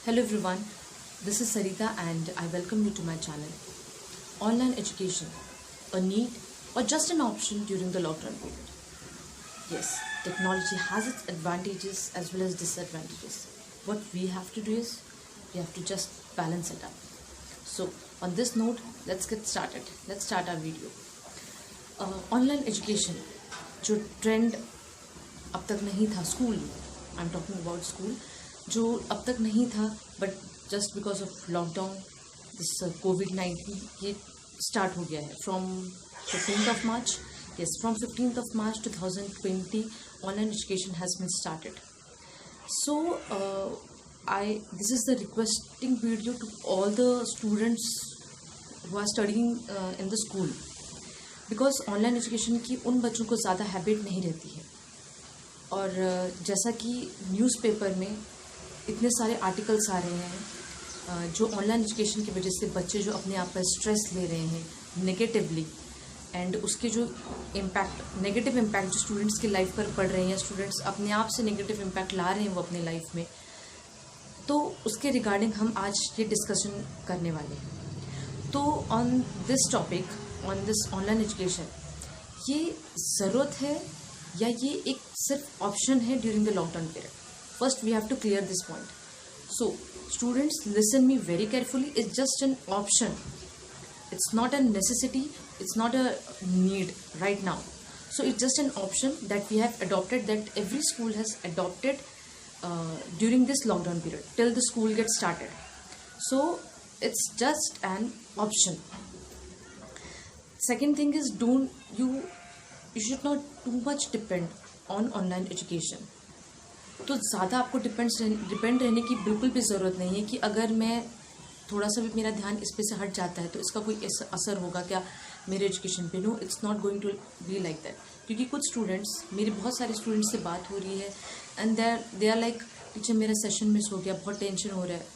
Hello everyone, this is Sarita and I welcome you to my channel. Online education, a need or just an option during the lockdown period? Yes, technology has its advantages as well as disadvantages. What we have to do is, we have to just balance it up. So on this note, let's get started. Let's start our video. Online education, जो trend अब तक नहीं था school, I am talking about school, जो अब तक नहीं था but just because of lockdown this Covid ये स्टार्ट हो गया है from 15th of March. Yes, from 15th of March 2020 online education has been started. So this is the requesting video to all the students who are studying in the school, because online education की उन बच्चों को ज़्यादा habit नहीं रहती है. और जैसा कि न्यूज़पेपर में इतने सारे आर्टिकल्स आ रहे हैं जो ऑनलाइन एजुकेशन की वजह से बच्चे जो अपने आप पर स्ट्रेस ले रहे हैं नेगेटिवली, एंड उसके जो इम्पैक्ट नेगेटिव इम्पैक्ट जो स्टूडेंट्स की लाइफ पर पड़ रहे हैं, स्टूडेंट्स अपने आप से नेगेटिव इम्पैक्ट ला रहे हैं वो अपने लाइफ में, तो उसके रिगार्डिंग हम आज ये डिस्कशन करने वाले हैं. तो on this topic, on this online education, ये ज़रूरत है या ये एक सिर्फ ऑप्शन है during the lockdown period? First we have to clear this point. So students, listen me very carefully. It's just an option, it's not a necessity, it's not a need right now. So it's just an option that we have adopted, that every school has adopted during this lockdown period till the school gets started. So it's just an option. Second thing is, you should not too much depend on online education. तो ज़्यादा आपको depend रहने की बिल्कुल भी ज़रूरत नहीं है कि अगर मैं थोड़ा सा भी मेरा ध्यान इस पे से हट जाता है तो इसका कोई असर होगा क्या मेरे एजुकेशन पे. No, it's not going to be like that. क्योंकि कुछ स्टूडेंट्स, मेरे बहुत सारे स्टूडेंट्स से बात हो रही है and they are like, teacher मेरा सेशन मिस हो गया, बहुत टेंशन हो रहा है.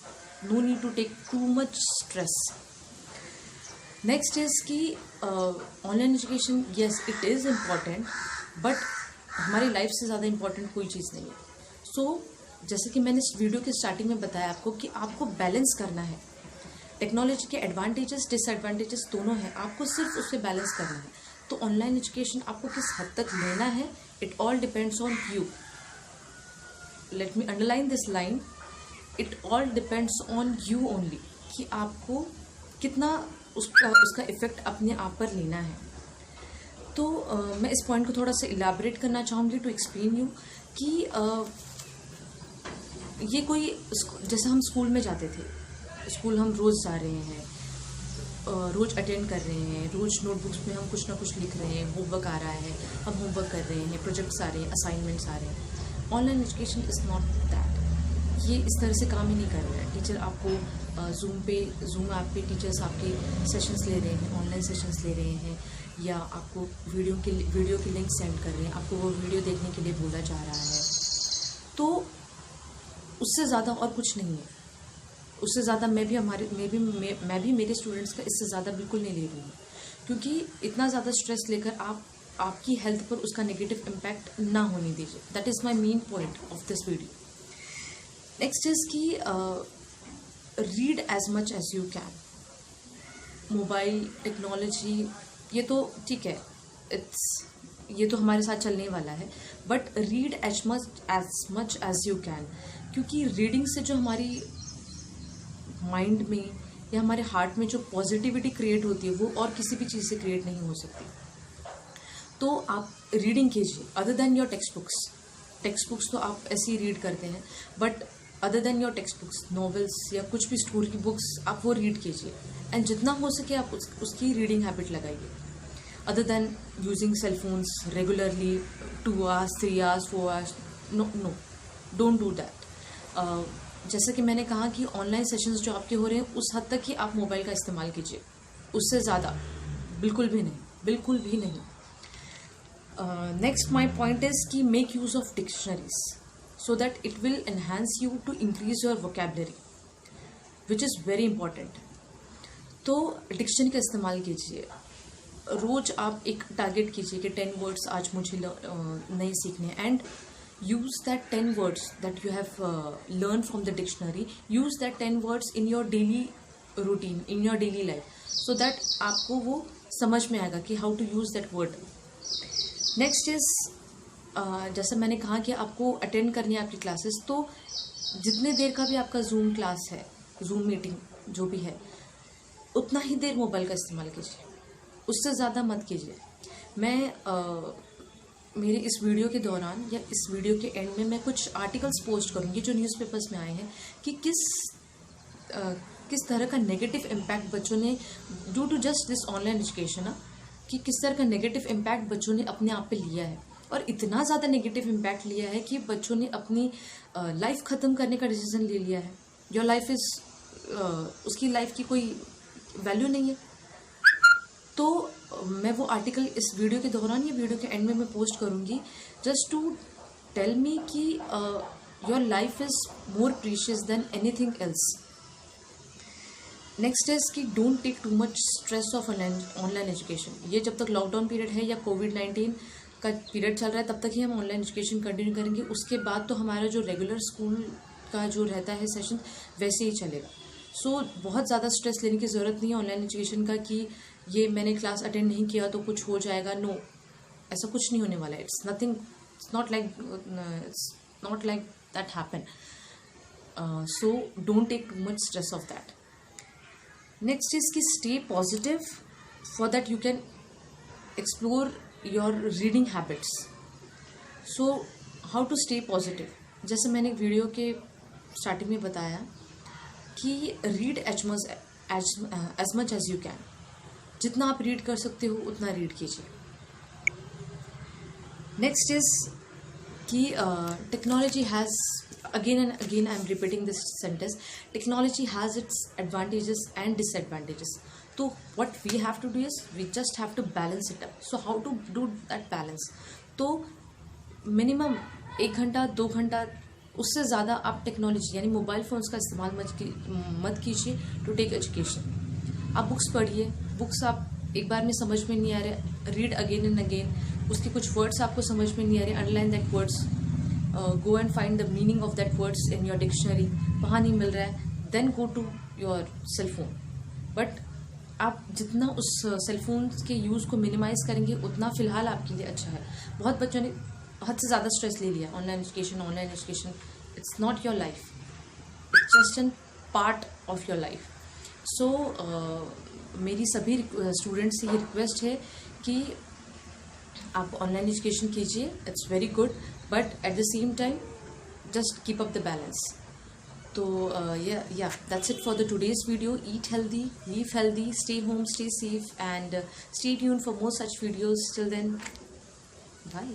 No need to take too much stress. Next is कि online education, yes it is important, but हमारी लाइफ से ज़्यादा इम्पॉर्टेंट कोई चीज़ नहीं है. सो जैसे कि मैंने इस वीडियो के स्टार्टिंग में बताया आपको कि आपको बैलेंस करना है. टेक्नोलॉजी के एडवांटेजेस डिसएडवांटेजेस दोनों हैं, आपको सिर्फ उस पर बैलेंस करना है. तो ऑनलाइन एजुकेशन आपको किस हद तक लेना है, it all depends on you. Let me underline this line, it all depends on you only, कि आपको कितना उसका इफेक्ट अपने आप पर लेना है. तो मैं इस पॉइंट को थोड़ा सा इलाबरेट करना चाहूँगी टू एक्सप्लेन यू कि ये कोई, जैसे हम स्कूल में जाते थे, स्कूल हम रोज़ जा रहे हैं, रोज़ अटेंड कर रहे हैं, रोज़ नोटबुक्स में हम कुछ ना कुछ लिख रहे हैं, होमवर्क आ रहा है, हम होमवर्क कर रहे हैं, प्रोजेक्ट्स आ रहे हैं, असाइनमेंट्स आ रहे हैं. Online education is not that. ये इस तरह से काम ही नहीं कर रहा है. टीचर आपको जूम ऐप पे टीचर्स आपके सेशंस ले रहे हैं, ऑनलाइन सेशंस ले रहे हैं, या आपको वीडियो की लिंक सेंड कर रहे हैं, आपको वो वीडियो देखने के लिए बोला जा रहा है. तो उससे ज़्यादा और कुछ नहीं है. उससे ज़्यादा मैं भी मेरे स्टूडेंट्स का इससे ज़्यादा बिल्कुल नहीं ले रही हूँ, क्योंकि इतना ज़्यादा स्ट्रेस लेकर आपकी हेल्थ पर उसका नेगेटिव इम्पैक्ट ना होने दीजिए. That is my main point of this video. Next is कि read as much as you can. Mobile technology ये तो ठीक है, ये तो हमारे साथ चलने वाला है, but read as much as you can. क्योंकि रीडिंग से जो हमारी माइंड में या हमारे हार्ट में जो पॉजिटिविटी क्रिएट होती है वो और किसी भी चीज़ से क्रिएट नहीं हो सकती. तो आप रीडिंग कीजिए other than your text books. तो आप ऐसे ही रीड करते हैं, but other than your text books, novels या कुछ भी स्टोरी की बुक्स, आप वो रीड कीजिए. एंड जितना हो सके आप उसकी रीडिंग हैबिट लगाइए, other than using cell phones regularly 2 hours 3 hours 4 hours. No, don't do that. जैसा कि मैंने कहा कि ऑनलाइन सेशंस जो आपके हो रहे हैं उस हद तक ही आप मोबाइल का इस्तेमाल कीजिए, उससे ज़्यादा बिल्कुल भी नहीं. नेक्स्ट माय पॉइंट इज़ कि make use of dictionaries so that it will enhance you to increase your vocabulary, which is very important. तो डिक्शनरी का इस्तेमाल कीजिए. रोज़ आप एक टारगेट कीजिए कि 10 वर्ड्स आज मुझे नए सीखने हैं, and use that 10 words that you have learned from the dictionary, use that 10 words in your daily routine, in your daily life, so that आपको वो समझ में आएगा कि how to use that word. Next is जैसा मैंने कहा कि आपको अटेंड करनी है आपकी क्लासेस, तो जितने देर का भी आपका जूम क्लास है, जूम मीटिंग जो भी है, उतना ही देर मोबाइल का इस्तेमाल कीजिए, उससे ज़्यादा मत कीजिए. मैं मेरे इस वीडियो के दौरान या इस वीडियो के एंड में मैं कुछ आर्टिकल्स पोस्ट करूँगी जो न्यूज़पेपर्स में आए हैं कि किस तरह का नेगेटिव इम्पैक्ट बच्चों ने due to just this online education, कि किस तरह का नेगेटिव इम्पैक्ट बच्चों ने अपने आप पे लिया है. और इतना ज़्यादा नेगेटिव इम्पैक्ट लिया है कि बच्चों ने अपनी लाइफ ख़त्म करने का डिसीजन ले लिया है. योर लाइफ इज़ उसकी लाइफ की कोई वैल्यू नहीं है. तो मैं वो आर्टिकल इस वीडियो के दौरान या वीडियो के एंड में मैं पोस्ट करूँगी, जस्ट टू टेल मी कि your life is more precious than anything else. Next is कि don't take too much stress of online education. ये जब तक लॉकडाउन पीरियड है या कोविड-19 का पीरियड चल रहा है तब तक ही हम ऑनलाइन एजुकेशन कंटिन्यू करेंगे. उसके बाद तो हमारा जो रेगुलर स्कूल का जो रहता है सेशन वैसे ही चलेगा. सो बहुत ज़्यादा स्ट्रेस लेने की ज़रूरत नहीं है ऑनलाइन एजुकेशन का कि ये मैंने क्लास अटेंड नहीं किया तो कुछ हो जाएगा. नो, ऐसा कुछ नहीं होने वाला है. It's nothing, it's not like that happen. So don't take too much stress of that. Next is कि stay positive for that you can explore your reading habits. So how to stay positive, जैसे मैंने एक video के starting में बताया कि read as much as you can. जितना आप रीड कर सकते हो उतना रीड कीजिए. नेक्स्ट इज कि technology has, again and again I am repeating this sentence, technology has its advantages and disadvantages. So what we have to do is we just have to balance it up. So how to do that balance? तो minimum 1 घंटा 2 घंटा, उससे ज़्यादा आप technology यानी mobile phones का इस्तेमाल मत कीजिए टू टेक एजुकेशन. आप बुक्स पढ़िए. बुक्स आप एक बार में समझ में नहीं आ रहे, रीड अगेन एंड अगेन. उसके कुछ वर्ड्स आपको समझ में नहीं आ रहे, underline that words, go and find the meaning of that words in your dictionary. वहाँ नहीं मिल रहा है, then go to your cell phone. But आप जितना उस सेल फोन के यूज़ को मिनिमाइज़ करेंगे उतना फ़िलहाल आपके लिए अच्छा है. बहुत बच्चों ने हद से ज़्यादा स्ट्रेस ले लिया. Online education it's not your life, it's just an part of your life. So मेरी सभी स्टूडेंट्स से ये रिक्वेस्ट है कि आप ऑनलाइन एजुकेशन कीजिए. It's very good, but at the same time just keep up the balance. So yeah, that's it for the today's video. Eat healthy, live healthy, stay home, stay safe, and stay tuned for more such videos. Till then, bye.